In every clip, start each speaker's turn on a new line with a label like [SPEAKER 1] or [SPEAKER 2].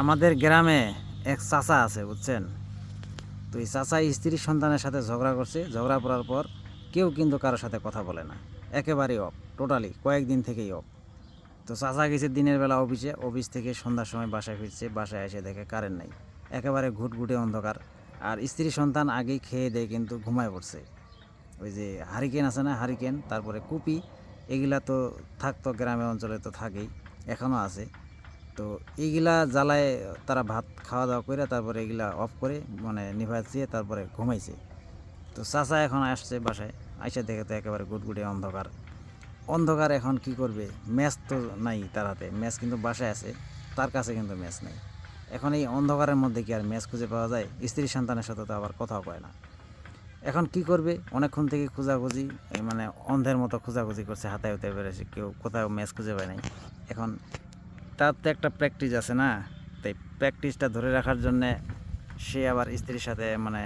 [SPEAKER 1] আমাদের গ্রামে এক চাচা আছে বুঝছেন। তো এই চাচা স্ত্রীর সন্তানের সাথে ঝগড়া করছে, ঝগড়া করার পর কেউ কিন্তু কারোর সাথে কথা বলে না, একেবারেই অফ, টোটালি কয়েকদিন থেকেই অফ। তো চাচা গেছে দিনের বেলা অফিসে, অফিস থেকে সন্ধ্যার সময় বাসায় ফিরছে, বাসায় এসে দেখে কারেন্ট নাই, একেবারে ঘুটঘুটে অন্ধকার। আর স্ত্রী সন্তান আগেই খেয়ে দেয়ে কিন্তু ঘুমায় পড়ছে। ওই যে হারিকেন আছে না, হারিকেন, তারপরে কুপি, এগুলা তো থাকতো গ্রামের অঞ্চলে, তো থাকেই, এখনও আছে। তো এইগুলা জ্বালায় তারা ভাত খাওয়া দাওয়া করে তারপরে এগুলা অফ করে মানে নিভাইছে, তারপরে ঘুমাইছে। তো চাচা এখন আসছে বাসায়, আইসা দেখে তো একেবারে গুটগুটে অন্ধকার। অন্ধকার এখন কি করবে, ম্যাচ তো নাই তার হাতে, ম্যাচ কিন্তু বাসায় আছে, তার কাছে কিন্তু ম্যাচ নাই। এখন এই অন্ধকারের মধ্যে কি আর ম্যাচ খুঁজে পাওয়া যায়? স্ত্রী সন্তানের সাথে তো আবার কথাও কয় না। এখন কি করবে, অনেকক্ষণ থেকে খোঁজাখুঁজি, মানে অন্ধের মতো খোঁজাখুঁজি করছে, হাতায় হতে পেরেছে, কেউ কোথাও ম্যাচ খুঁজে পায় নাই। এখন তার তো একটা প্র্যাকটিস আছে না, তাই প্র্যাকটিসটা ধরে রাখার জন্যে সে আবার স্ত্রীর সাথে মানে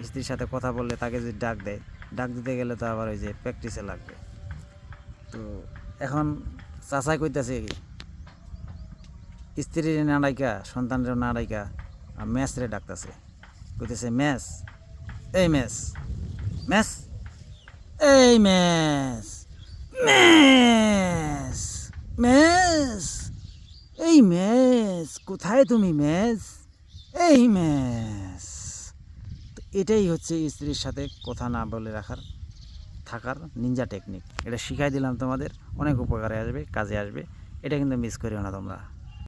[SPEAKER 1] স্ত্রীর সাথে কথা বললে তাকে যদি ডাক দেয়, ডাক দিতে গেলে তো আবার ওই যে প্র্যাকটিসে লাগবে। তো এখন চাচাই কইতাছে কি, স্ত্রীর না ডাইকা সন্তানের না ডাইকা ম্যাচ রে ডাকতেছে, কইতেছে ম্যাচ, এই ম্যাচ, ম্যাচ, এই ম্যাচ, ম্যাচ, ম্যাচ, এই ম্যাচ, কোথায় তুমি ম্যাচ, এই ম্যাচ। তো এটাই হচ্ছে স্ত্রীর সাথে কথা না বলে রাখার থাকার নিনজা টেকনিক। এটা শিখাই দিলাম তোমাদের, অনেক উপকারে আসবে, কাজে আসবে। এটা কিন্তু মিস করিও না তোমরা।